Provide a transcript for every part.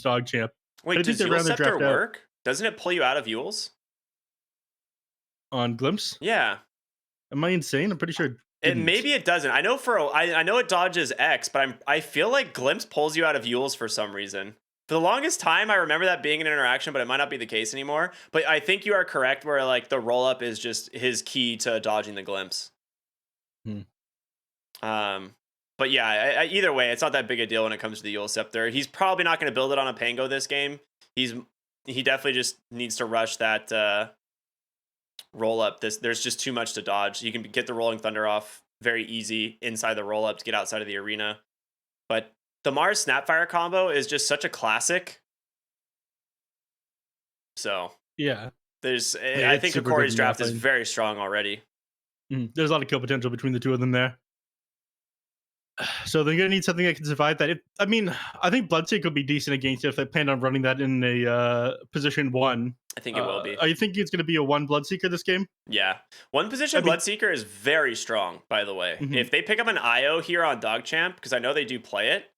against DogChamp. Wait, I think does they Yule round their Scepter draft out work? Doesn't it pull you out of Yules? on Glimpse. Yeah. Am I insane? I'm pretty sure it didn't. Maybe it doesn't. I know I know it dodges X, but I feel like Glimpse pulls you out of Yules for some reason. For the longest time, I remember that being an interaction, but it might not be the case anymore. But I think you are correct, where like the roll up is just his key to dodging the Glimpse. Hmm. But yeah, either way, it's not that big a deal when it comes to the Yule Scepter. He's probably not going to build it on a Pango this game. He definitely just needs to rush that roll up. There's just too much to dodge. You can get the Rolling Thunder off very easy inside the roll up to get outside of the arena. But the Mars Snapfire combo is just such a classic. So Yeah. I think Hokori's draft is very strong already. There's a lot of kill potential between the two of them there. So they're gonna need something that can survive that. I think Bloodseeker would be decent against it if they plan on running that in a position 1. I think it will be. Are you thinking it's gonna be a 1 Bloodseeker this game? Yeah. One position Bloodseeker is very strong, by the way. If they pick up an IO here on DogChamp, because I know they do play it,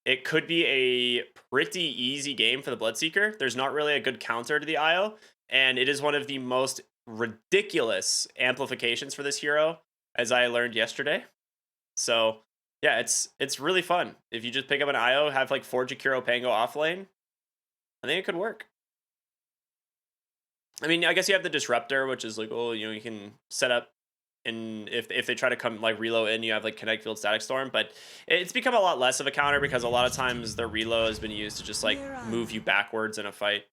it could be a pretty easy game for the Bloodseeker. There's not really a good counter to the IO, and it is one of the most ridiculous amplifications for this hero, as I learned yesterday. So yeah, it's really fun. If you just pick up an IO, have like 4 Jakiro Pango off lane, I think it could work. I mean, I guess you have the Disruptor, which is like, you can set up, and if they try to come like reload in, you have like Connect Field Static Storm, but it's become a lot less of a counter because a lot of times the reload has been used to just like move you backwards in a fight.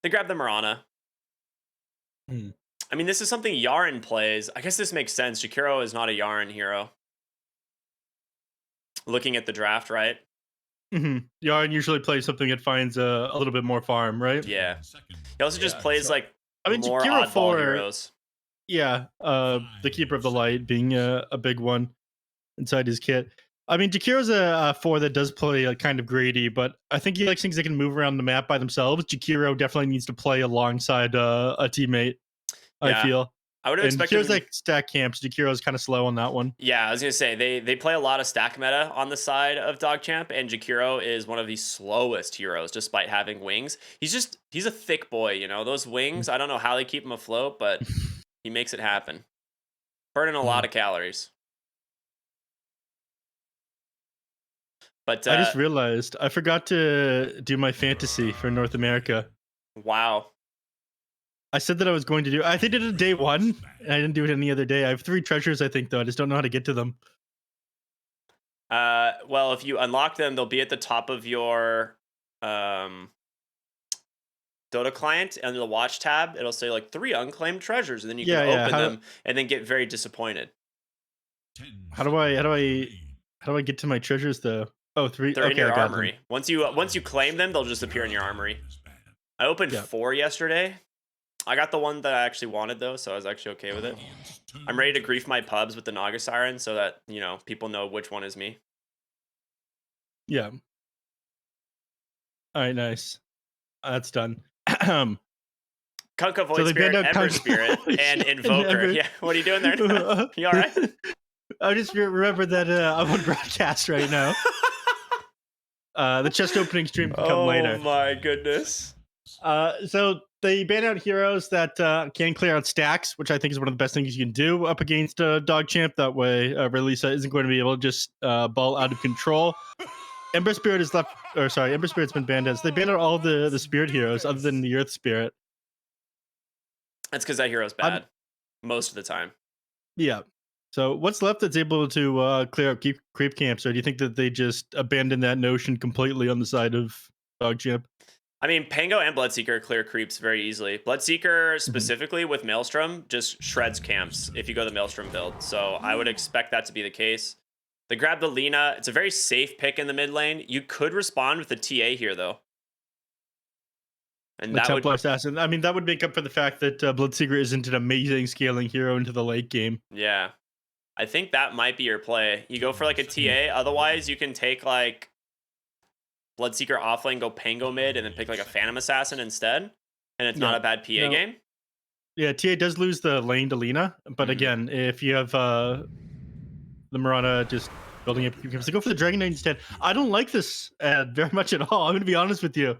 They grab the Mirana. I mean, this is something Yaren plays. I guess this makes sense. Jakiro is not a Yaren hero. Looking at the draft, right? Yaren usually plays something that finds a little bit more farm, right? Yeah. He also just plays like more Jakiro oddball heroes. Yeah, the Keeper of the Light being a big one inside his kit. I mean, Jakiro's a 4 that does play kind of greedy, but I think he likes things that can move around the map by themselves. Jakiro definitely needs to play alongside a teammate, I feel. I would have expected. Jakiro's like stack camps. Jakiro's kind of slow on that one. Yeah, I was gonna say they play a lot of stack meta on the side of DogChamp, and Jakiro is one of the slowest heroes, despite having wings. He's a thick boy, you know. Those wings, I don't know how they keep him afloat, but he makes it happen. Burning a lot of calories. But I just realized I forgot to do my fantasy for North America. Wow. I said that I was going to do. I think I did it day 1, and I didn't do it any other day. I have 3 treasures, I think, though. I just don't know how to get to them. Well, if you unlock them, they'll be at the top of your Dota client, and the watch tab. It'll say like 3 unclaimed treasures, and then you can open them and then get very disappointed. How do I get to my treasures though? Oh, 3. They're in your armory. Once you claim them, they'll just appear in your armory. I opened 4 yesterday. I got the one that I actually wanted though, so I was actually okay with it. I'm ready to grief my pubs with the Naga Siren so that, people know which one is me. Yeah. All right, nice. That's done. Kunkka Void Spirit, Ember Spirit, and Invoker. Yeah, what are you doing there? You all right? I just remember that I'm on broadcast right now. The chest opening stream can come later. Oh my goodness. So they ban out heroes that can clear out stacks, which I think is one of the best things you can do up against DogChamp. That way, Relisa isn't going to be able to just ball out of control. Ember Spirit's been banned as they banned out all the spirit heroes other than the Earth Spirit. That's because that hero's bad most of the time. Yeah. So what's left that's able to clear up creep camps, or do you think that they just abandon that notion completely on the side of DogChamp? I mean, Pango and Bloodseeker clear creeps very easily. Bloodseeker, specifically with Maelstrom, just shreds camps if you go the Maelstrom build. So I would expect that to be the case. They grab the Lina. It's a very safe pick in the mid lane. You could respond with the TA here, though. And the Templar Assassin. I mean, that would make up for the fact that Bloodseeker isn't an amazing scaling hero into the late game. Yeah. I think that might be your play. You go for like a TA. Otherwise, you can take like Bloodseeker offlane, go Pango mid, and then pick like a Phantom Assassin instead. And it's not a bad PA game. Yeah, TA does lose the lane to Lina. But again, if you have the Mirana just building up, so go for the Dragon Knight instead. I don't like this ad very much at all. I'm going to be honest with you.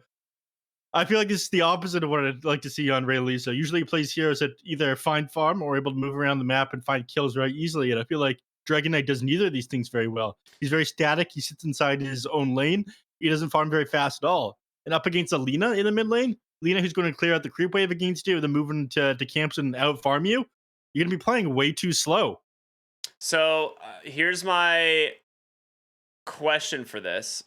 I feel like this is the opposite of what I'd like to see on Rayleigh. Usually he plays heroes that either find farm or able to move around the map and find kills very easily. And I feel like Dragon Knight does neither of these things very well. He's very static. He sits inside his own lane. He doesn't farm very fast at all. And up against Alina in the mid lane, Lina who's going to clear out the creep wave against you, then move into camps and out farm you, you're going to be playing way too slow. So here's my question for this.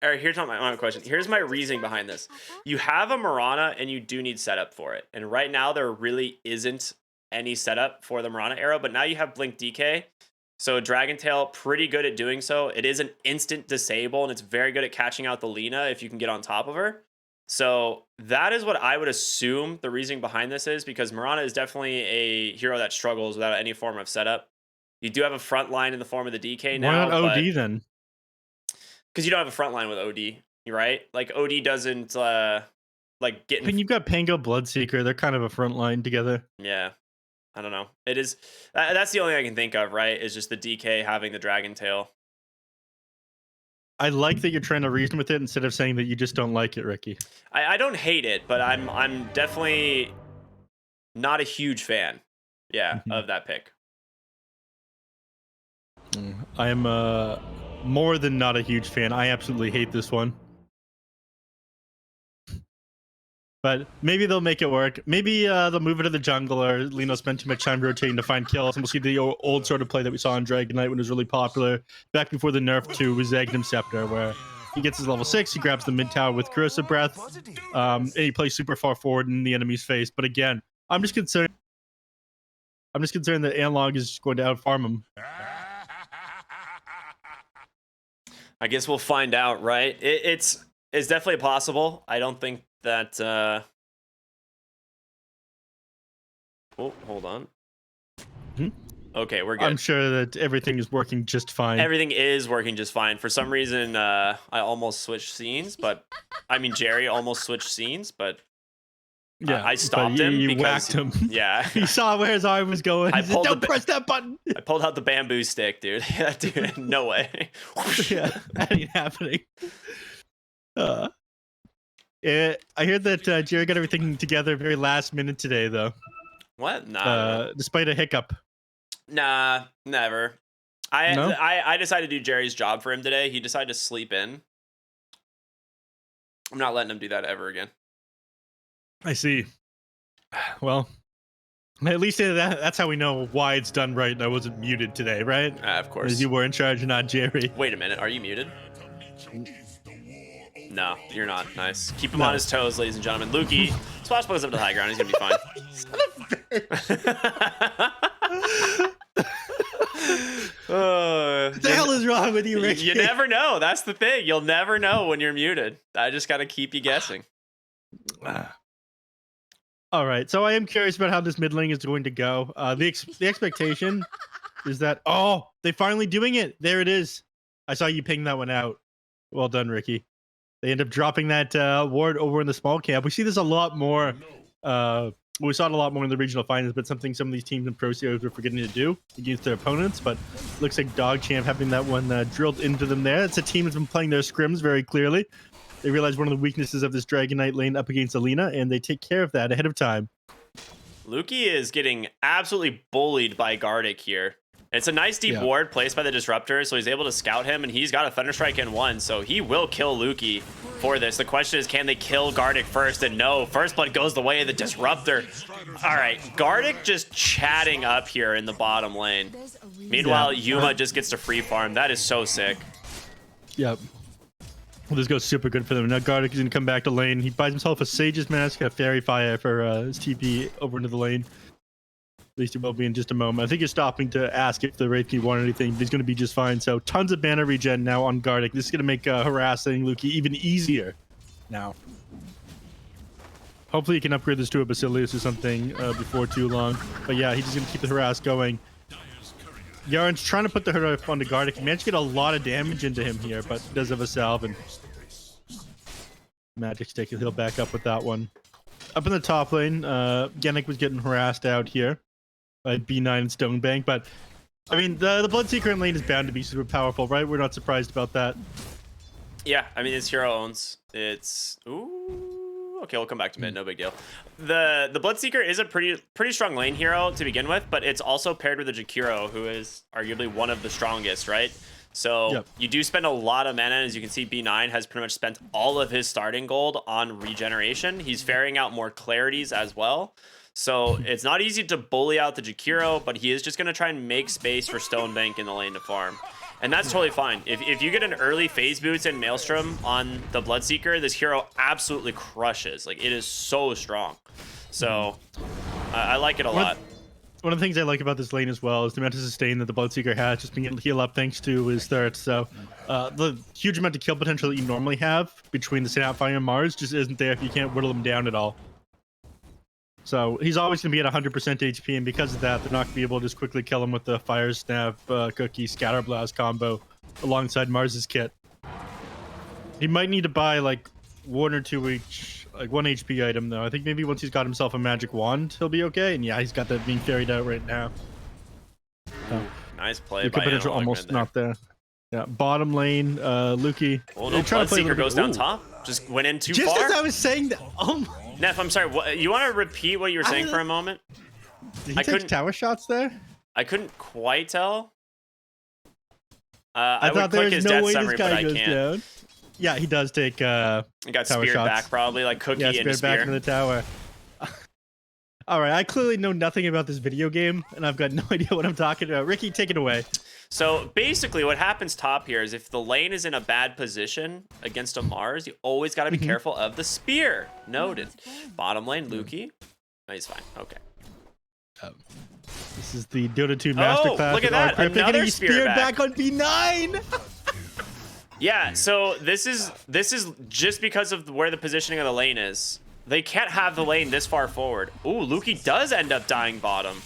Or here's not my question. Here's my reasoning behind this. You have a Mirana and you do need setup for it. And right now there really isn't any setup for the Mirana arrow, but now you have Blink DK. So Dragon Tail, pretty good at doing so. It is an instant disable and it's very good at catching out the Lina if you can get on top of her. So that is what I would assume the reasoning behind this is, because Mirana is definitely a hero that struggles without any form of setup. You do have a front line in the form of the DK now. Why not OD then? Because you don't have a front line with OD, right? Like OD doesn't like get. And you've got Pango, Bloodseeker. They're kind of a front line together. Yeah, I don't know. It is. That's the only thing I can think of, right? Is just the DK having the Dragon Tail. I like that you're trying to reason with it instead of saying that you just don't like it, Ricky. I don't hate it, but I'm definitely not a huge fan. Yeah, of that pick. I am more than not a huge fan. I absolutely hate this one. But maybe they'll make it work. Maybe they'll move it to the jungle, or Lino spend too much time rotating to find kills, and we'll see the old sort of play that we saw on Dragon Knight when it was really popular back before the nerf to Magnum Scepter, where he gets his level 6, he grabs the mid tower with Corrosive Breath, and he plays super far forward in the enemy's face. But again, I'm just concerned that Analog is going to outfarm him. I guess we'll find out, right? It's definitely possible. I don't think that. Oh, hold on. Okay, we're good. I'm sure that everything is working just fine. Everything is working just fine. For some reason, I almost switched scenes, but I mean Jerry almost switched scenes, but yeah, I stopped him. You because, whacked him. Yeah, he saw where his arm was going. He said, "Don't press that button." I pulled out the bamboo stick, dude. Dude, no way. Yeah, that ain't happening. I hear that Jerry got everything together very last minute today, though. What? Nah. Despite a hiccup. Nah, never. No? I decided to do Jerry's job for him today. He decided to sleep in. I'm not letting him do that ever again. I see. Well, at least that's how we know why it's done right and I wasn't muted today, right? Of course. Because you were in charge and not Jerry. Wait a minute. Are you muted? No, you're not. Nice. Keep him on his toes, ladies and gentlemen. Lukey, Splash goes up to the high ground. He's going to be fine. Son of a bitch. What the hell is wrong with you, Ricky? You never know. That's the thing. You'll never know when you're muted. I just got to keep you guessing. All right. So I am curious about how this mid lane is going to go. The expectation is that, oh, they're finally doing it. There it is. I saw you ping that one out. Well done, Ricky. They end up dropping that ward over in the small camp. We see this a lot more. We saw it a lot more in the regional finals, but something some of these teams in Pro Series were forgetting to do against their opponents. But looks like DogChamp having that one drilled into them there. It's a team that's been playing their scrims very clearly. They realize one of the weaknesses of this Dragon Knight lane up against Alina, and they take care of that ahead of time. Lukey is getting absolutely bullied by Gardic here. It's a nice deep ward placed by the Disruptor, so he's able to scout him, and he's got a Thunderstrike in one, so he will kill Lukey for this. The question is, can they kill Gardic first? And no, First Blood goes the way of the Disruptor. All right, Gardic just chatting up here in the bottom lane. Meanwhile, Yuma just gets to free farm. That is so sick. Yep. Well, this goes super good for them. Now Gardic is going to come back to lane. He buys himself a Sage's Mask, a Fairy Fire for his TP over into the lane. At least he will be in just a moment. I think he's stopping to ask if the Wraith can want anything, but he's going to be just fine. So tons of mana regen now on Gardic. This is going to make harassing Lukey even easier now. Hopefully he can upgrade this to a Basilius or something before too long. But yeah, he's just going to keep the harass going. Yaren's trying to put the hurt onto Gardic. He managed to get a lot of damage into him here, but does have a salve and Magic Stick. He'll back up with that one. Up in the top lane, Genic was getting harassed out here by B9 and Stonebank, but I mean, the Bloodseeker in lane is bound to be super powerful, right? We're not surprised about that. Yeah, I mean, his hero owns. It's ooh. Okay, we'll come back to mid. No big deal. The Bloodseeker is a pretty strong lane hero to begin with, but it's also paired with a Jakiro, who is arguably one of the strongest, right? So you do spend a lot of mana. As you can see, B9 has pretty much spent all of his starting gold on regeneration. He's ferrying out more clarities as well. So it's not easy to bully out the Jakiro, but he is just going to try and make space for Stonebank in the lane to farm. And that's totally fine. If you get an early phase boots and Maelstrom on the Bloodseeker, this hero absolutely crushes. Like, it is so strong. So I like it a lot. One of the things I like about this lane as well is the amount of sustain that the Bloodseeker has, just being able to heal up thanks to his third. So the huge amount of kill potential that you normally have between the Snapfire and Mars just isn't there if you can't whittle him down at all. So he's always going to be at 100% HP, and because of that, they're not going to be able to just quickly kill him with the Fire Snap, Cookie, Scatter Blast combo alongside Mars's kit. He might need to buy like 1 or 2 each, like 1 HP item though. I think maybe once he's got himself a magic wand, he'll be okay. And yeah, he's got that being ferried out right now. So, nice play. The potential almost not there. Yeah, bottom lane, Lukey. Oh no, Bloodseeker goes down top. Just went in too far. Just as I was saying that. Oh my. Neph, I'm sorry. What, you want to repeat what you were saying for a moment? Did he take tower shots there? I couldn't quite tell. I would click his death summary, but I can't. Down. Yeah, he does take he got tower speared shots. back probably, like Cookie into speared back into the tower. All right, I clearly know nothing about this video game, and I've got no idea what I'm talking about. Ricky, take it away. So basically what happens top here is if the lane is in a bad position against a Mars, you always got to be careful of the spear. Noted. Bottom lane, Lukey. Oh, he's fine. Okay. This is the Dota 2 Masterclass. Look at that. Another spear back on B9. Yeah, so this is just because of where the positioning of the lane is. They can't have the lane this far forward. Ooh, Lukey does end up dying bottom.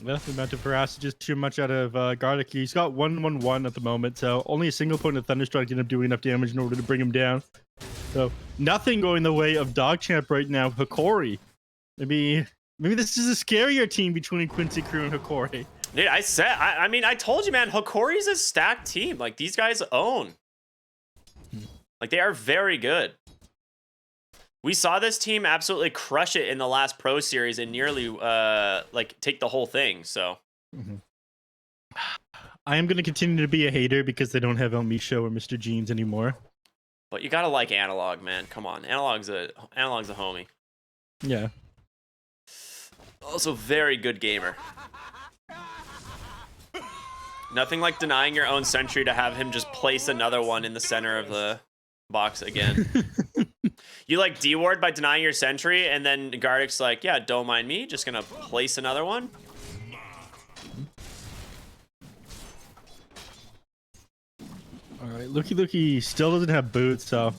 Well, the amount of harass is just too much out of Garlic. He's got 1-1-1 at the moment, so only a single point of Thunderstrike can do enough damage in order to bring him down. So nothing going the way of DogChamp right now. Hokori. Maybe this is a scarier team between Quincy Crew and Hokori. Dude, I mean, I told you, man, Hokori's a stacked team. Like, these guys own. Like, they are very good. We saw this team absolutely crush it in the last Pro Series and nearly, like, take the whole thing, so. I am going to continue to be a hater because they don't have El Micho or Mr. Jeans anymore. But you gotta like Analog, man. Come on, Analog's a homie. Yeah. Also, very good gamer. Nothing like denying your own sentry to have him just place another one in the center of the box again. You like D-ward by denying your sentry, and then Gardic's like, yeah, don't mind me, just gonna place another one. All right, Lukey still doesn't have boots, so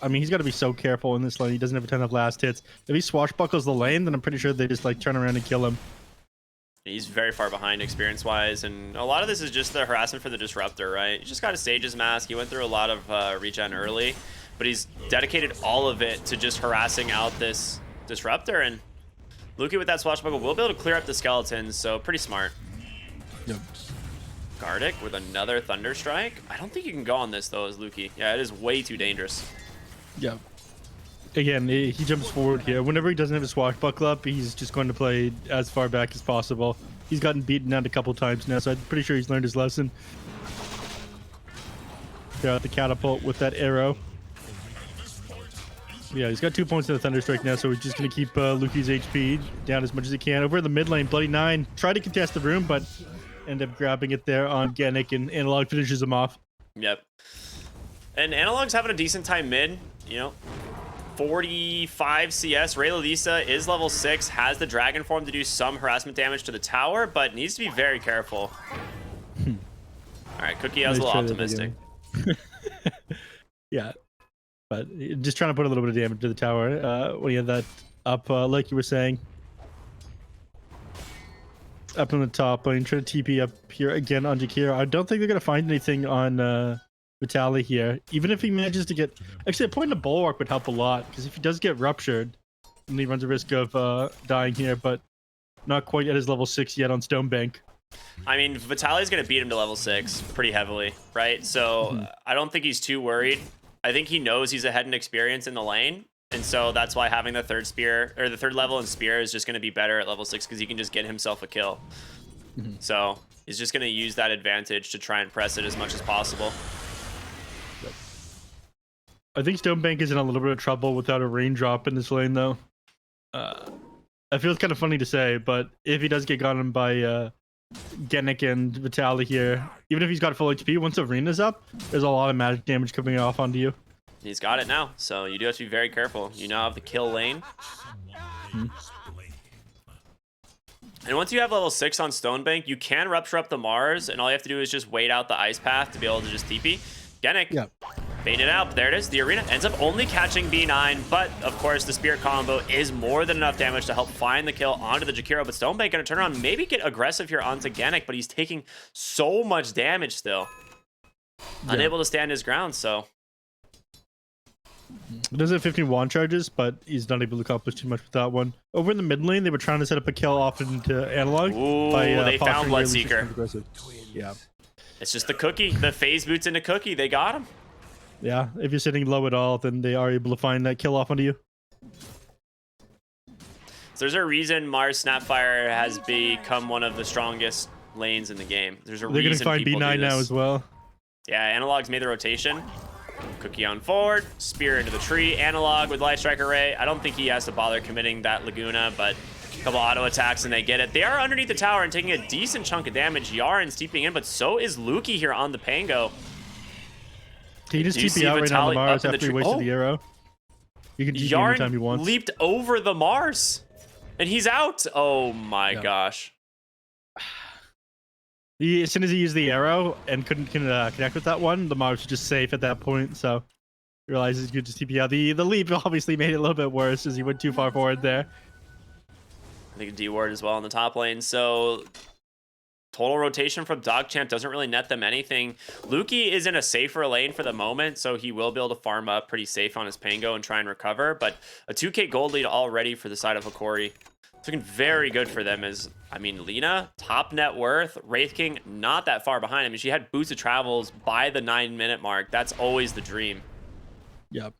I mean, he's got to be so careful in this lane. He doesn't have a ton of last hits. If he swashbuckles the lane, then I'm pretty sure they just like turn around and kill him. He's very far behind experience-wise, and a lot of this is just the harassment for the Disruptor, right? He just got a Sage's Mask. He went through a lot of regen early, but he's dedicated all of it to just harassing out this Disruptor, and Lukey with that swashbuckle will be able to clear up the skeletons, so pretty smart. Yep. Gardic with another Thunderstrike. I don't think you can go on this, though, as Lukey. Yeah, it is way too dangerous. Yep. Again, he jumps forward here. Whenever he doesn't have his swashbuckle up, he's just going to play as far back as possible. He's gotten beaten out a couple times now, so I'm pretty sure he's learned his lesson. Throw out the catapult with that arrow. Yeah, he's got 2 points in the Thunderstrike now, so we're just going to keep Lukey's HP down as much as he can. Over in the mid lane, Bloody 9 tried to contest the room, but end up grabbing it there on Genic, and Analog finishes him off. Yep. And Analog's having a decent time mid, you know. 45 CS. Ray Lisa is level 6, has the dragon form to do some harassment damage to the tower, but needs to be very careful. Alright, Cookie, I was a little optimistic. Yeah. But just trying to put a little bit of damage to the tower when you had that up, like you were saying. Up on the top lane, trying to TP up here again on Jakiro. I don't think they're going to find anything on Vitaly here. Even if he manages to get... Actually, a point in the bulwark would help a lot, because if he does get ruptured, then he runs a risk of dying here, but not quite at his level 6 yet on Stonebank. I mean, Vitaly's going to beat him to level 6 pretty heavily, right? So I don't think he's too worried. I think he knows he's ahead in experience in the lane. And so that's why having the third spear or the third level in spear is just going to be better at level 6 because he can just get himself a kill. So he's just going to use that advantage to try and press it as much as possible. I think Stonebank is in a little bit of trouble without a raindrop in this lane, though. I feel it's kind of funny to say, but if he does get gotten by Genic and Vitaly here, even if he's got full HP, once Arena's up, there's a lot of magic damage coming off onto you. He's got it now, so you do have to be very careful. You now have the kill lane. And once you have level 6 on Stonebank, you can rupture up the Mars, and all you have to do is just wait out the ice path to be able to just TP. Genic, baiting it out, but there it is. The Arena ends up only catching B9, but of course the Spirit combo is more than enough damage to help find the kill onto the Jakiro, but Stonebank gonna turn around, maybe get aggressive here onto Genic, but he's taking so much damage still. Unable to stand his ground, so. He does have 15 wand charges, but he's not able to accomplish too much with that one. Over in the mid lane, they were trying to set up a kill off into Analog. Ooh, they found Bloodseeker. Yeah. It's just the cookie. The phase boots into cookie. They got him. Yeah, if you're sitting low at all, then they are able to find that kill off onto you. So there's a reason Mars Snapfire has become one of the strongest lanes in the game. There's a reason they're going to find B9 now as well. Yeah, Analog's made the rotation. Cookie on forward, spear into the tree. Analog with Light Strike Array. I don't think he has to bother committing that Laguna, but a couple auto attacks and they get it. They are underneath the tower and taking a decent chunk of damage. Yaren's TPing in, but so is Luki here on the Pango. Can you just TP out right now on the Mars after he wasted the arrow? You can TP anytime he wants. Leaped over the Mars, and he's out. Oh my gosh. As soon as he used the arrow and couldn't connect with that one, the Mars was just safe at that point, so he realizes he could just TP out. The leap obviously made it a little bit worse as he went too far forward there. I think a D-ward as well on the top lane, so total rotation from DogChamp doesn't really net them anything. Luki is in a safer lane for the moment, so he will be able to farm up pretty safe on his Pango and try and recover, but a 2k gold lead already for the side of Hokori. It's looking very good for them as, I mean, Lina, top net worth, Wraith King, not that far behind. I mean, she had boots of travels by the 9-minute mark. That's always the dream. Yep.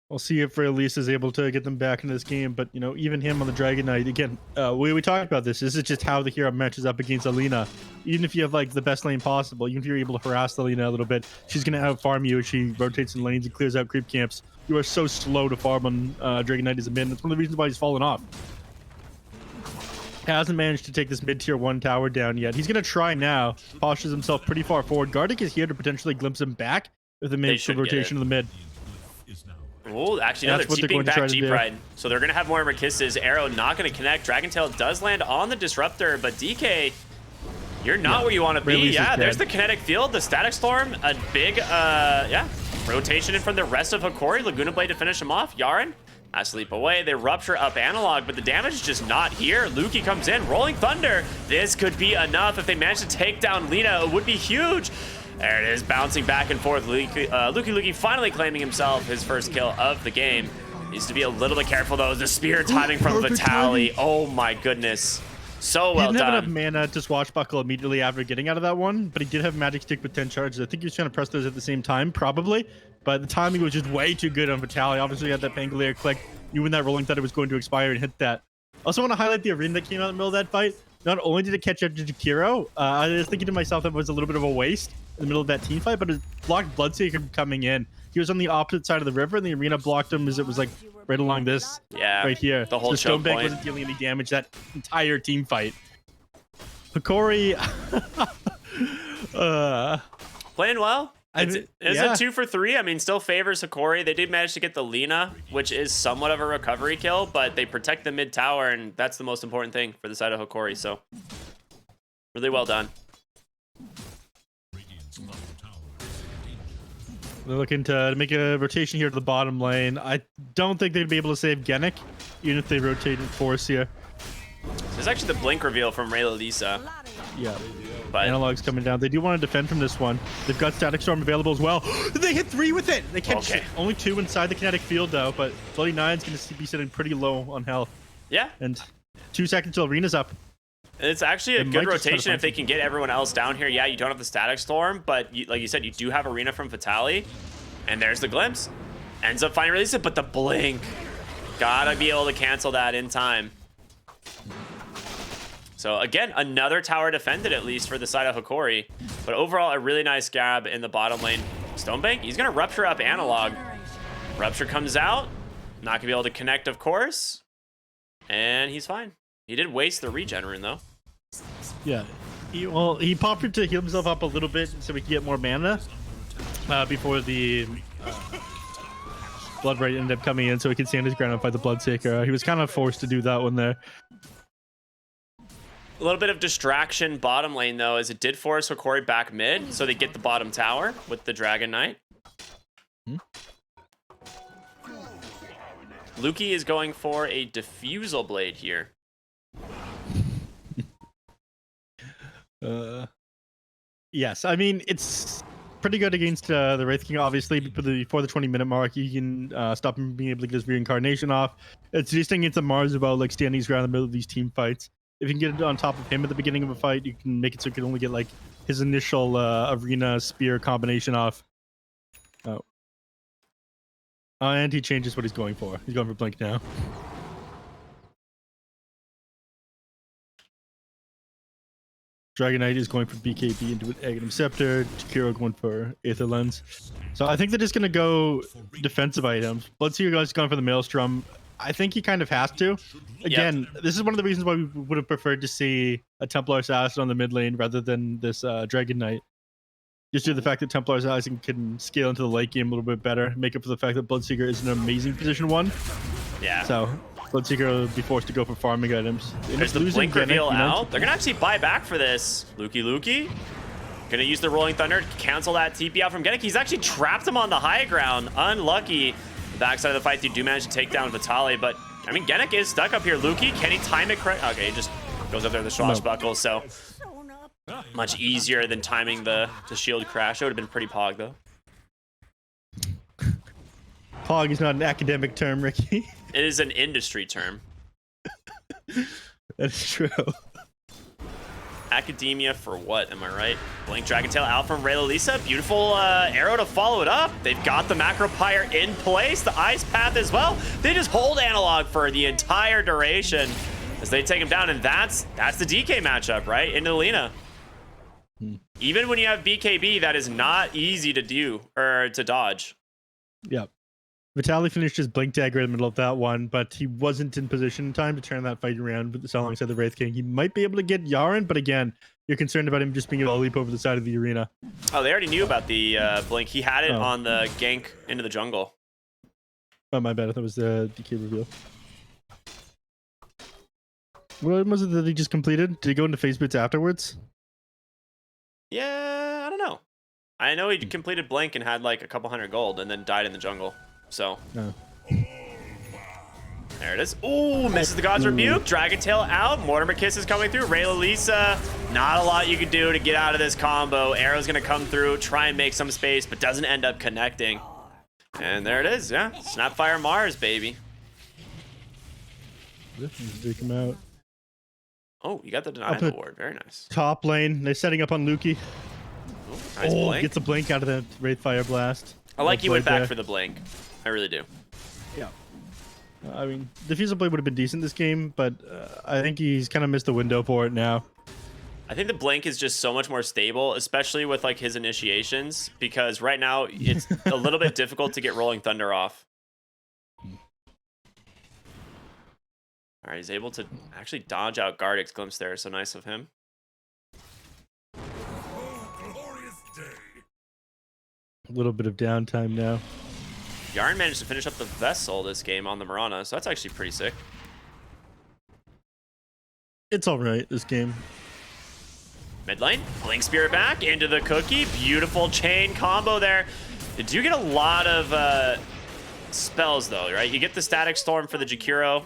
We'll see if Release is able to get them back in this game, but, you know, even him on the Dragon Knight, again, we talked about this. This is just how the hero matches up against Alina. Even if you have, like, the best lane possible, even if you're able to harass Alina a little bit, she's going to out-farm you as she rotates in lanes and clears out creep camps. You are so slow to farm on Dragon Knight as a mid. That's one of the reasons why he's fallen off. Hasn't managed to take this mid-tier 1 tower down yet. He's going to try now. Postures himself pretty far forward. Gardic is here to potentially glimpse him back with the mid rotation of the mid. Oh, actually, no, they're TPing back G-Pride. So they're going to have more Kisses. Arrow not going to connect. Dragon Tail does land on the Disruptor, but DK, you're not where you want to be. Yeah, there's the Kinetic Field, the Static Storm, a big, rotation in from the rest of Hokori. Laguna Blade to finish him off. Yaren I sleep away. They rupture up Analog, but the damage is just not here. Luki comes in, Rolling Thunder. This could be enough. If they manage to take down Lina, it would be huge. There it is, bouncing back and forth. Luki finally claiming himself his first kill of the game. Needs to be a little bit careful though. The spear timing from Vitaly. Oh my goodness. So well done. He didn't have enough mana to swashbuckle immediately after getting out of that one, but he did have Magic Stick with 10 charges. I think he was trying to press those at the same time, probably. But the timing was just way too good on Vitaly. Obviously, he had that Pangolier click. Knew when that Rolling Thunder was going to expire and hit that. Also want to highlight the arena that came out in the middle of that fight. Not only did it catch up to Jakiro, I was thinking to myself that was a little bit of a waste in the middle of that team fight, but it blocked Bloodseeker coming in. He was on the opposite side of the river, and the arena blocked him as it was like right along this, right here. The whole choke point. Wasn't dealing any damage that entire team fight. Hokori, playing well. It's a 2 for 3. I mean, still favors Hokori. They did manage to get the Lina, which is somewhat of a recovery kill, but they protect the mid tower, and that's the most important thing for the side of Hokori. So, really well done. They're looking to make a rotation here to the bottom lane. I don't think they'd be able to save Genic, even if they rotated Force here. There's actually the blink reveal from Rayla Lisa. Yeah. But Analog's coming down. They do want to defend from this one. They've got Static Storm available as well. They hit 3 with it. They catch only 2 inside the kinetic field though, but Bloody Nine's going to be sitting pretty low on health. Yeah. And 2 seconds till Arena's up. It's actually a good rotation if they can get everyone else down here. Yeah, you don't have the Static Storm, but like you said, you do have Arena from Vitali. And there's the glimpse. Ends up finding release it, but the blink. Gotta be able to cancel that in time. So again, another tower defended at least for the side of Hokori. But overall, a really nice grab in the bottom lane. Stonebank, he's gonna Rupture up Analog. Rupture comes out. Not gonna be able to connect, of course. And he's fine. He did waste the regen rune though. Yeah, he popped it to heal himself up a little bit so we could get more mana before the Blood Right ended up coming in so he could stand his ground and fight the Bloodseeker. He was kind of forced to do that one there. A little bit of distraction bottom lane though, as it did force Hokori back mid, so they get the bottom tower with the Dragon Knight. Luki is going for a Diffusal Blade here. Yes, I mean, it's pretty good against the Wraith King, obviously. Before the 20-minute mark, you can stop him being able to get his reincarnation off. It's just against the Mars about like standing his ground in the middle of these team fights. If you can get it on top of him at the beginning of a fight, you can make it so you can only get like his initial arena spear combination off. And he changes what he's going for. He's going for Blink now. Dragon Knight is going for BKB into an Aghanim Scepter. Jakiro going for Aether Lens. So I think they're just going to go defensive items. Bloodseeker guys going for the Maelstrom. I think he kind of has to. Again, This is one of the reasons why we would have preferred to see a Templar Assassin on the mid lane rather than this Dragon Knight. Just due to the fact that Templar Assassin can scale into the late game a little bit better, make up for the fact that Bloodseeker is an amazing position 1. Yeah. So Bloodseeker will be forced to go for farming items. There's the blink reveal out. They're gonna actually buy back for this. Luki. Gonna use the Rolling Thunder to cancel that TP out from Genic. He's actually trapped him on the high ground. Unlucky. The backside of the fight, they do manage to take down Vitali, but I mean, Genic is stuck up here. Luki, can he time it correct? Okay, he just goes up there with the swashbuckle, so much easier than timing the shield crash. It would have been pretty pog though. Pog is not an academic term, Ricky. It is an industry term. That's true. Academia for what, am I right? Blink Dragon Tail out from Raylalisa. Beautiful arrow to follow it up. They've got the Macro Pyre in place. The Ice Path as well. They just hold Analog for the entire duration as they take him down. And that's the DK matchup, right? Into Lina. Even when you have BKB, that is not easy to do, or to dodge. Yep. Vitali finished his Blink Dagger in the middle of that one, but he wasn't in position in time to turn that fight around with alongside the Wraith King. He might be able to get Yaren, but again, you're concerned about him just being able to leap over the side of the arena. Oh, they already knew about the Blink. He had it on the gank into the jungle. Oh, my bad. I thought it was the DK reveal. What was it that he just completed? Did he go into phase bits afterwards? Yeah, I don't know. I know he completed Blink and had like a couple hundred gold and then died in the jungle. So, there it is. Ooh, misses the God's Rebuke. Dragon Tail out. Mortimer Kiss is coming through. Raylalisa, not a lot you can do to get out of this combo. Arrow's going to come through, try and make some space, but doesn't end up connecting. And there it is, yeah. Snapfire Mars, baby. Take him out. Oh, you got the denial award. Very nice. Top lane. They're setting up on Luki. Ooh, nice blink. Gets a blink out of the Wraith Fire Blast. I like you went back for the blink. I really do. Yeah. I mean, Diffusal Blade would have been decent this game, but I think he's kind of missed the window for it now. I think the blink is just so much more stable, especially with like his initiations, because right now it's a little bit difficult to get Rolling Thunder off. All right, he's able to actually dodge out Gardex Glimpse there, so nice of him. A little bit of downtime now. Yarn managed to finish up the Vessel this game on the Mirana, so that's actually pretty sick. It's all right, this game. Mid lane, Blink Spirit back into the Cookie. Beautiful chain combo there. They do get a lot of spells though, right? You get the Static Storm for the Jakiro,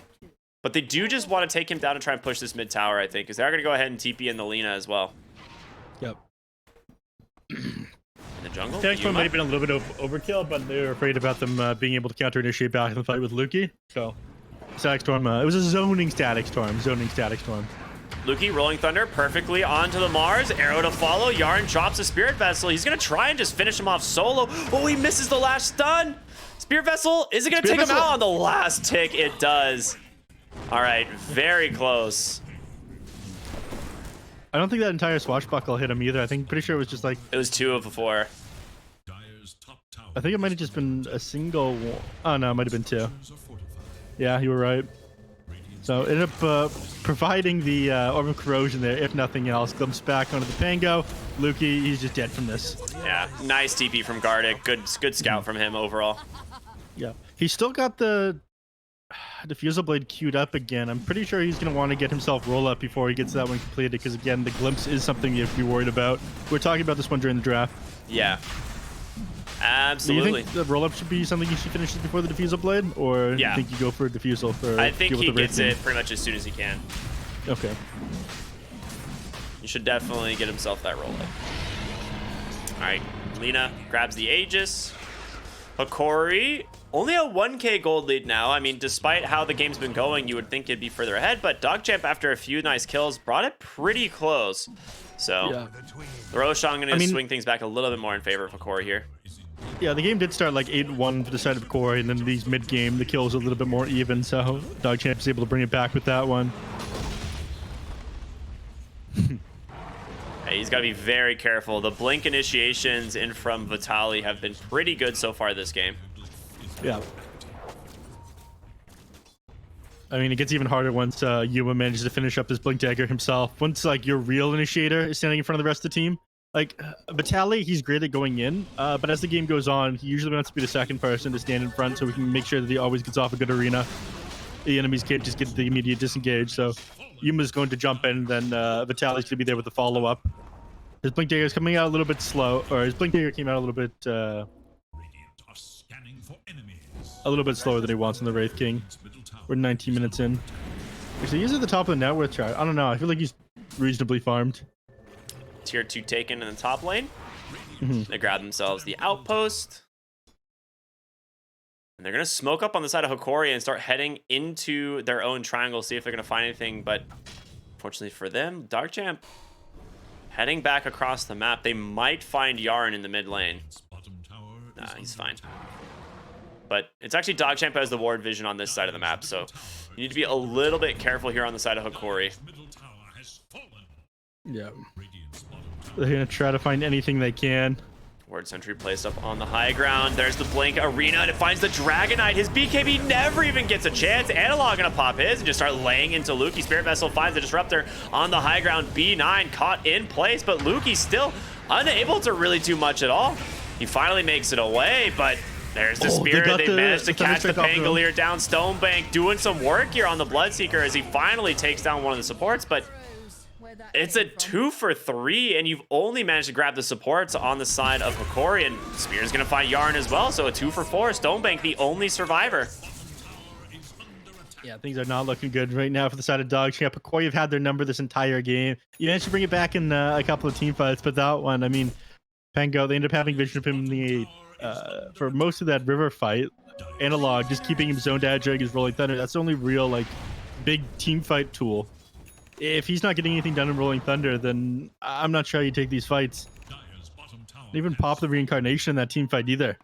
but they do just want to take him down and try and push this mid tower, I think, because they're going to go ahead and TP in the Lina as well. Yep. The jungle. Static Storm might have been a little bit of overkill, but they were afraid about them being able to counter initiate back in the fight with Luki. So, Static Storm, it was a zoning Static Storm. Luki rolling thunder perfectly onto the Mars. Arrow to follow. Yarn drops a Spirit Vessel. He's going to try and just finish him off solo. Oh, he misses the last stun. Spirit Vessel, is it going to take him out on the last tick? It does. All right, very close. I don't think that entire swashbuckle hit him either. I think pretty sure it was just like... It was 2 of the 4. I think it might have just been a single... Oh, no, it might have been 2. Yeah, you were right. So it ended up providing the Orb of Corrosion there, if nothing else. Glimpse back onto the Pango. Luki, he's just dead from this. Yeah, nice TP from Gardic. Good scout from him overall. Yeah, he's still got the Diffusal Blade queued up again. I'm pretty sure he's going to want to get himself roll up before he gets that one completed, because again, the Glimpse is something you have to be worried about. We were talking about this one during the draft. Yeah. Absolutely. Do you think the roll-up should be something you should finish before the Diffusal Blade? Or do you think you go for a Diffusal for... I think he gets it pretty much as soon as he can. Okay. You should definitely get himself that roll-up. All right. Lina grabs the Aegis. Hokori, only a 1k gold lead now. I mean, despite how the game's been going, you would think it'd be further ahead, but DogChamp, after a few nice kills, brought it pretty close. So, the Roshan going to swing things back a little bit more in favor of Hokori here. Yeah, the game did start like 8-1 for the side of Hokori, and then these mid-game, the kills a little bit more even, so DogChamp is able to bring it back with that one. Hey, he's got to be very careful. The blink initiations in from Vitali have been pretty good so far this game. Yeah. I mean, it gets even harder once Yuma manages to finish up his Blink Dagger himself. Once, like, your real initiator is standing in front of the rest of the team. Like, Vitali, he's great at going in, but as the game goes on, he usually wants to be the second person to stand in front so we can make sure that he always gets off a good arena. The enemies can't just get the immediate disengage, so Yuma's going to jump in, then Vitali's going to be there with the follow-up. His Blink Dagger is coming out a little bit slow, or his Blink Dagger came out a little bit slower than he wants in the Wraith King. We're 19 minutes in. Actually, he's at the top of the net worth chart. I don't know. I feel like he's reasonably farmed. Tier 2 taken in the top lane. They grab themselves the outpost. And they're going to smoke up on the side of Hokori and start heading into their own triangle, see if they're going to find anything. But fortunately for them, DogChamp heading back across the map. They might find Yarn in the mid lane. Nah, he's fine. But it's actually DogChamp who has the ward vision on this side of the map, so you need to be a little bit careful here on the side of Hokori. Yeah. They're going to try to find anything they can. Ward sentry placed up on the high ground. There's the blink arena, and it finds the Dragonite. His BKB never even gets a chance. Analog gonna pop his and just start laying into Luki. Spirit Vessel finds the Disruptor on the high ground. B9 caught in place, but Luki's still unable to really do much at all. He finally makes it away, but there's the Spirit. They managed to catch the Pangolier down. Stonebank doing some work here on the Bloodseeker as he finally takes down one of the supports, but it's a 2 for 3, and you've only managed to grab the supports on the side of Hokori, and Spear's gonna find Yarn as well, so a 2 for 4. Stonebank, the only survivor. Yeah, things are not looking good right now for the side of DogChamp. Hokori have had their number this entire game. You managed to bring it back in a couple of team fights, but that one, I mean, Pango, they ended up having vision of him in the for most of that river fight. Analog, just keeping him zoned out during his Rolling Thunder. That's the only real, like, big team fight tool. If he's not getting anything done in Rolling Thunder, then I'm not sure how you take these fights. Didn't even pop the reincarnation in that team fight either.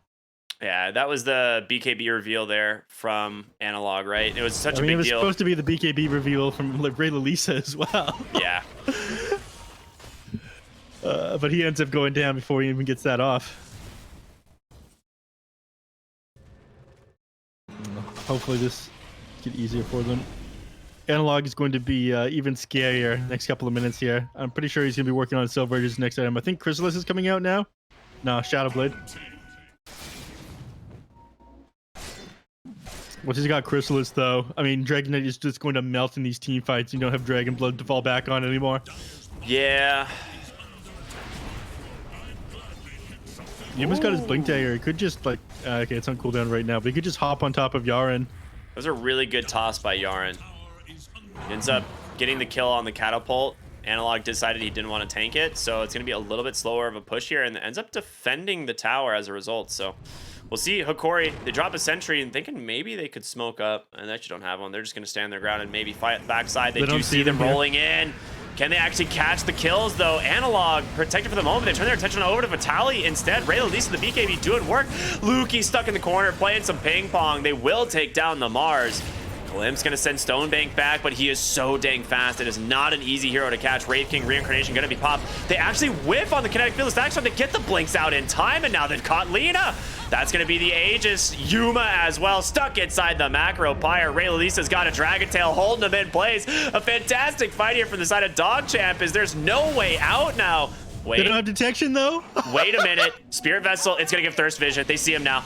Yeah, that was the BKB reveal there from Analog, right? It was such a big deal. It was supposed to be the BKB reveal from Ray Lalisa as well. Yeah. But he ends up going down before he even gets that off. Hopefully this get easier for them. Analog is going to be even scarier next couple of minutes here. I'm pretty sure he's going to be working on Silver Edge's next item. I think Chrysalis is coming out now. No, Shadowblade. Once he's got Chrysalis, though, I mean, Dragonite is just going to melt in these team fights. You don't have Dragon Blood to fall back on anymore. Yeah. Yuma's got his Blink Dagger. He could just, like... okay, it's on cooldown right now, but he could just hop on top of Yaren. That was a really good toss by Yaren. Ends up getting the kill on the catapult. Analog decided he didn't want to tank it, so it's going to be a little bit slower of a push here, and ends up defending the tower as a result. So we'll see. Hokori, they drop a sentry and thinking maybe they could smoke up, and they actually don't have one. They're just going to stand their ground and maybe fight backside. They do see them rolling in. Can they actually catch the kills, though? Analog, protected for the moment. They turn their attention over to Vitali instead. Ray Lisa, the BKB, doing work. Lukey stuck in the corner, playing some ping pong. They will take down the Mars. Glimp's going to send Stonebank back, but he is so dang fast. It is not an easy hero to catch. Wraith King Reincarnation going to be popped. They actually whiff on the kinetic field of stack shot to get the blinks out in time, and now they've caught Lina. That's going to be the Aegis. Yuma as well, stuck inside the Macro Pyre. Ray Lisa's got a Dragon Tail holding him in place. A fantastic fight here from the side of DogChamp, as there's no way out now. Wait. They don't have detection, though? Wait a minute. Spirit Vessel, it's going to give Thirst Vision. They see him now.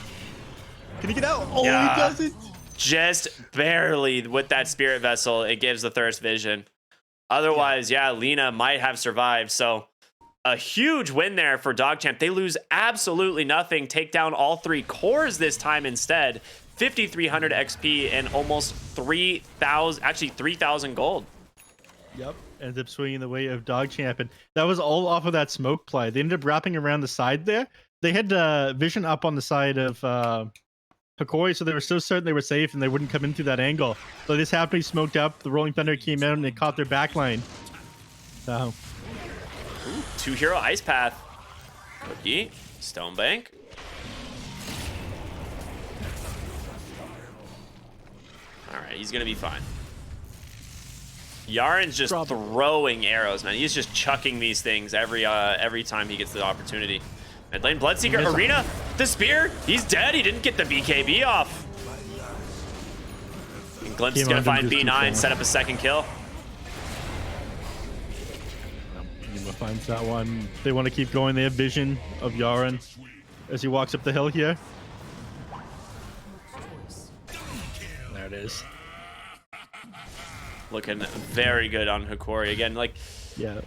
Can he get out? Oh, Yeah. he doesn't. Just barely with that Spirit Vessel, it gives the Thirst Vision. Otherwise, yeah, Lina might have survived. So a huge win there for DogChamp. They lose absolutely nothing. Take down all 3 cores this time instead. 5,300 XP and almost 3,000, actually 3,000 gold. Yep. Ends up swinging the way of DogChamp. And that was all off of that smoke play. They ended up wrapping around the side there. They had vision up on the side of Hokori, so they were so certain they were safe and they wouldn't come into that angle. So this happened, he smoked up, the Rolling Thunder came out and they caught their backline. So. Ooh, 2 hero Ice Path. Cookie, Stonebank. All right, he's gonna be fine. Yaren's just throwing arrows, man. He's just chucking these things every time he gets the opportunity. Mid lane, Bloodseeker, Arena, the spear, he's dead. He didn't get the BKB off. And Glimpse is gonna find B9, set up a second kill. Yuma finds that one. They want to keep going. They have vision of Yaren as he walks up the hill here. There it is. Looking very good on Hokori again. Like, yeah,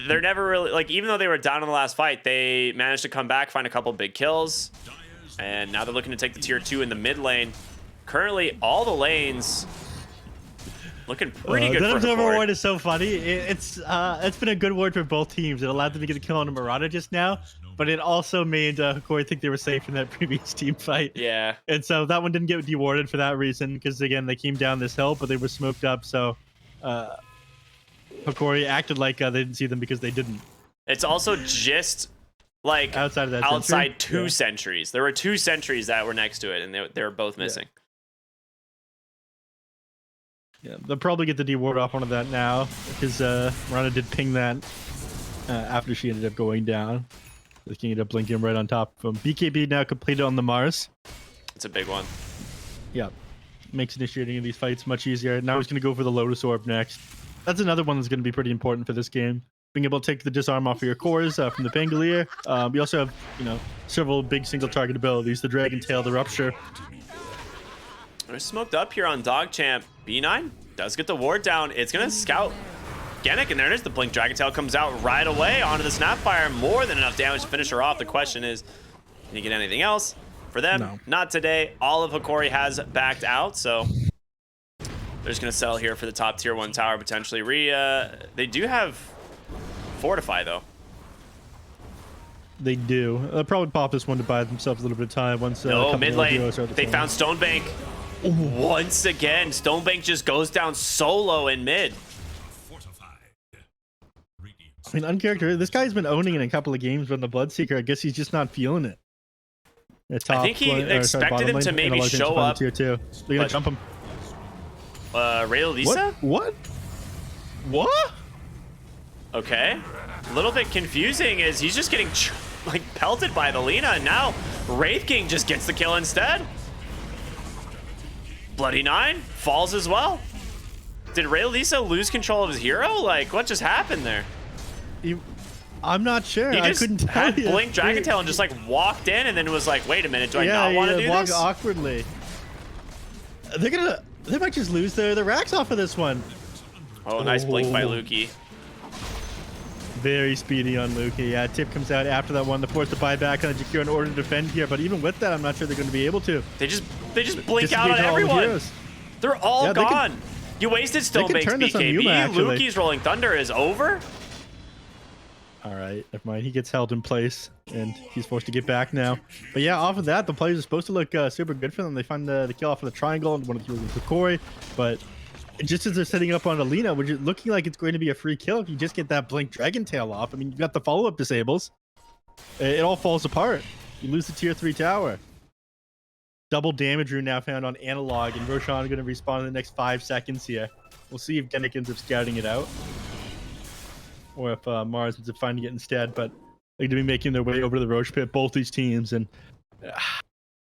they're never really, like, even though they were down in the last fight, they managed to come back, find a couple big kills, and now they're looking to take the tier 2 in the mid lane. Currently, all the lanes looking pretty good for That Hokori. ward is so funny. It's been a good ward for both teams. It allowed them to get a kill on a Marauder just now, but it also made Hokori think they were safe in that previous team fight. Yeah. And so that one didn't get dewarded for that reason, because again, they came down this hill, but they were smoked up, so Hokori acted like they didn't see them because they didn't. It's also just like outside of that outside sentry? 2 sentries. There were 2 sentries that were next to it, and they were both missing. Yeah, they'll probably get the deward off one of that now, because Miranda did ping that after she ended up going down. The king ended up blinking right on top of him. BKB now completed on the Mars. It's a big one. Yeah, makes initiating of these fights much easier. Now he's going to go for the Lotus Orb next. That's another one that's going to be pretty important for this game. Being able to take the disarm off of your cores from the Pangolier. We also have, several big single target abilities. The Dragon Tail, the Rupture. They're smoked up here on DogChamp. B9 does get the ward down. It's going to scout Genic, and there it is. The Blink Dragon Tail comes out right away onto the Snapfire. More than enough damage to finish her off. The question is, can you get anything else? For them, No. Not today. All of Hokori has backed out, so they're just going to settle here for the top tier 1 tower, potentially. They do have Fortify, though. They do. They'll probably pop this one to buy themselves a little bit of time once. No, mid lane. They found Stone. Stonebank. Once again, Stonebank just goes down solo in mid. I mean, uncharacteristic. This guy's been owning it in a couple of games, but in the Bloodseeker, I guess he's just not feeling it. I think he expected him to maybe show up. Tier 2. They're gonna jump him. Ray Lisa? What? Okay. A little bit confusing is he's just getting pelted by the Lina, and now Wraith King just gets the kill instead. Bloody 9 falls as well. Did Ray Lisa lose control of his hero? Like, what just happened there? I'm not sure. He just I couldn't tell had you. Blink Dragon Tail and just walked in, and then was like, wait a minute, do I not want to do walk this? awkwardly. They might just lose their racks off of this one. Oh, nice blink by Lukey. Very speedy on Lukey. Yeah, tip comes out after that one. They're forced to buy back on Jakir in order to defend here, but even with that, I'm not sure they're going to be able to. They just blink out on everyone. They're all gone. You wasted Stonebank's turn this on BKB. Yuma, actually. Luki's Rolling Thunder is over. All right, never mind. He gets held in place, and he's forced to get back now. But yeah, off of that, the players are supposed to look super good for them. They find the kill off of the triangle, and one of the heroes is Hokori. But just as they're setting up on Alina, which is looking like it's going to be a free kill if you just get that Blink Dragon Tail off. I mean, you got the follow-up disables. It all falls apart. You lose the tier 3 tower. Double damage rune now found on Analog, and Roshan going to respawn in the next 5 seconds here. We'll see if Genic ends up scouting it out, or if Mars ends up finding it instead. But they're going to be making their way over to the Roche pit, both these teams. And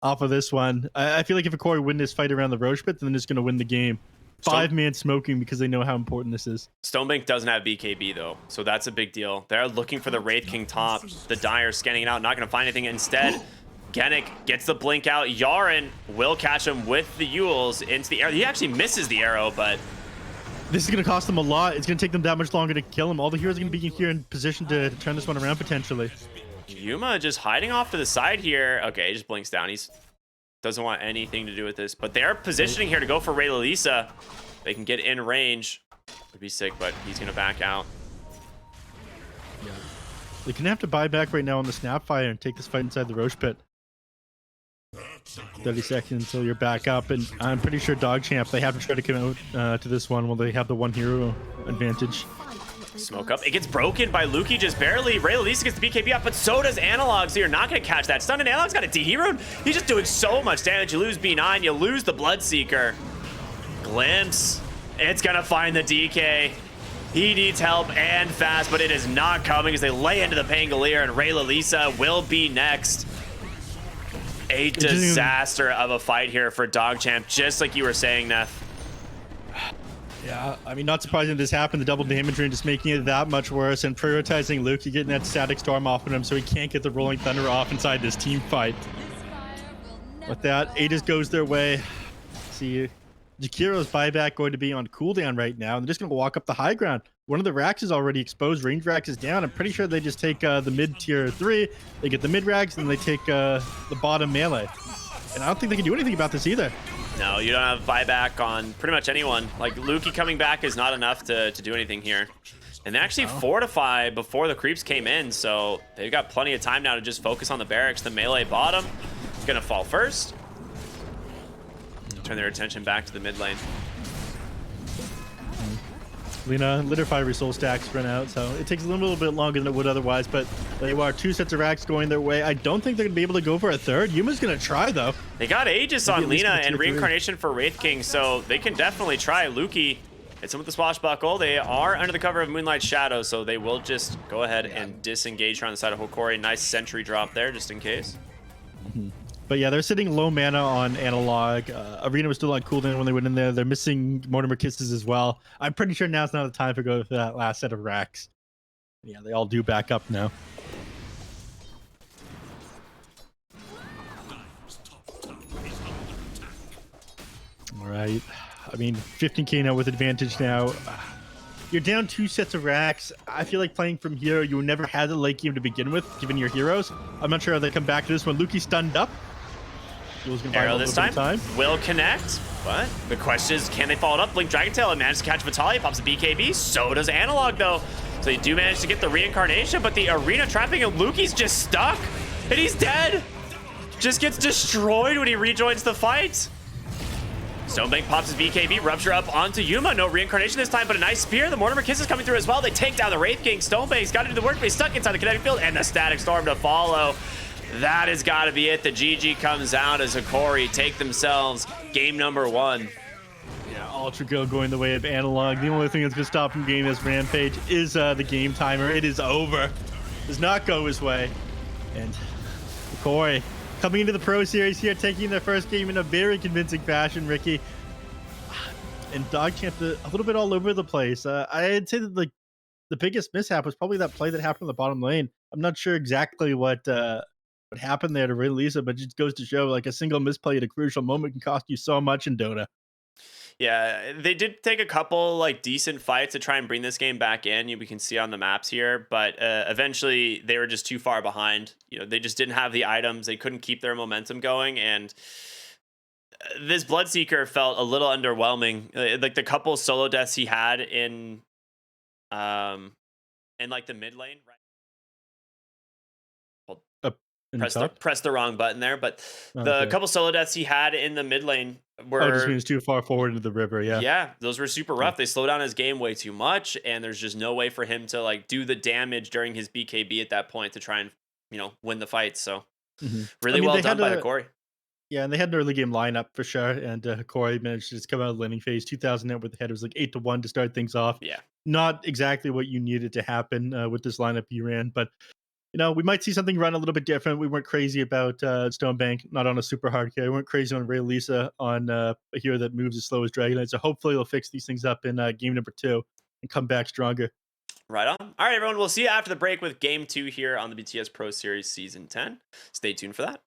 off of this one, I feel like if Hokori win this fight around the Roche pit, then they're just going to win the game. 5-man smoking because they know how important this is. Stonebank doesn't have BKB though, so that's a big deal. They're looking for the Wraith King top. The Dire scanning it out, not going to find anything. Instead, Genic gets the blink out. Yaren will catch him with the Yules into the arrow. He actually misses the arrow, but this is going to cost them a lot. It's going to take them that much longer to kill him. All the heroes are going to be here in position to turn this one around potentially. Yuma just hiding off to the side here. Okay, he just blinks down. He's doesn't want anything to do with this, but they're positioning here to go for Ray Lalisa. They can get in range. Would be sick, but he's gonna back out. Yeah, they can have to buy back right now on the Snapfire and take this fight inside the Roche pit. 30 seconds until you're back up, and I'm pretty sure DogChamp, they have to try to come out to this one while they have the one hero advantage. Smoke up. It gets broken by Luki just barely. Ray Lalisa gets the BKB up, but so does Analog, so you're not going to catch that stun. And Analog's got a DD rune. He's just doing so much damage. You lose B9, you lose the Bloodseeker. Glimpse. It's going to find the DK. He needs help and fast, but it is not coming as they lay into the Pangolier, and Ray Lalisa will be next. A disaster of a fight here for DogChamp, just like you were saying, Neph. Yeah, I mean, not surprising this happened. The double damage rune just making it that much worse, and prioritizing Luke, you're getting that static storm off of him so he can't get the rolling thunder off inside this team fight. With that, Aegis goes their way. See, Jakiro's buyback going to be on cooldown right now, and they're just going to walk up the high ground. One of the racks is already exposed. Range racks is down. I'm pretty sure they just take the mid tier 3. They get the mid racks, and they take the bottom melee. And I don't think they can do anything about this either. No, you don't have buyback on pretty much anyone. Like, Luki coming back is not enough to do anything here. And they actually fortify before the creeps came in, so they've got plenty of time now to just focus on the barracks. The melee bottom is going to fall first. Turn their attention back to the mid lane. Lina, Litter Fiery Soul stacks run out, so it takes a little bit longer than it would otherwise, but they are 2 sets of racks going their way. I don't think they're going to be able to go for a third. Yuma's going to try, though. They got Aegis on Lina and Reincarnation for Wraith King, so they can definitely try. Luki hits him with the Swashbuckle. They are under the cover of Moonlight Shadow, so they will just go ahead and disengage her on the side of Hokori. Nice sentry drop there, just in case. But yeah, they're sitting low mana on Analog. Arena was still on cooldown when they went in there. They're missing Mortimer Kisses as well. I'm pretty sure now's not the time to go for that last set of racks. Yeah, they all do back up now. All right. I mean, 15k now with advantage now. You're down 2 sets of racks. I feel like playing from here, you never had the late game to begin with, given your heroes. I'm not sure how they come back to this one. Luki's stunned up. Arrow this time will connect, but the question is, can they follow it up? Blink Dragon Tail and manage to catch Vitalia, pops a BKB. So does Analog, though. So they do manage to get the reincarnation, but the arena trapping and Luki's just stuck, and he's dead. Just gets destroyed when he rejoins the fight. Stonebank pops his BKB, rupture up onto Yuma. No reincarnation this time, but a nice spear. The Mortimer Kiss is coming through as well. They take down the Wraith King. Stonebank's got to do the work, but he's stuck inside the kinetic field, and the static storm to follow. That has got to be it. The GG comes out as Hokori take themselves game number 1. Yeah, Ultra Kill going the way of Analog. The only thing that's going to stop him getting this Rampage is the game timer. It is over. Does not go his way. And Hokori coming into the Pro Series here, taking their first game in a very convincing fashion, Ricky. And DogChamp a little bit all over the place. I'd say that the biggest mishap was probably that play that happened in the bottom lane. I'm not sure exactly what happened there to release it, but it just goes to show like a single misplay at a crucial moment can cost you so much in Dota. Yeah, they did take a couple like decent fights to try and bring this game back in. We can see on the maps here, but eventually they were just too far behind. You know, they just didn't have the items. They couldn't keep their momentum going, and This Bloodseeker felt a little underwhelming. Like the couple solo deaths he had um in like the mid lane, right? Well, Up in the top. press the wrong button there, but Oh, the okay. couple solo deaths he had in the mid lane Oh, just were means too far forward into the river. Yeah. yeah, those were super Yeah. rough. They slow down his game way too much, and there's just no way for him to like do the damage during his BKB at that point to try and win the fight. So I really mean, well they done had by a Hokori. yeah, and they had an early game lineup for sure. And Hokori managed to just come out of the landing phase 2000 net with the head. It was like 8-1 to start things off. Yeah. Not exactly what you needed to happen with this lineup you ran, but we might see something run a little bit different. We weren't crazy about Stonebank, not on a super hard carry. We weren't crazy on Ray Lisa on a hero that moves as slow as Dragonite. So hopefully they'll fix these things up in game number 2 and come back stronger. Right on. All right, everyone. We'll see you after the break with game 2 here on the BTS Pro Series Season 10. Stay tuned for that.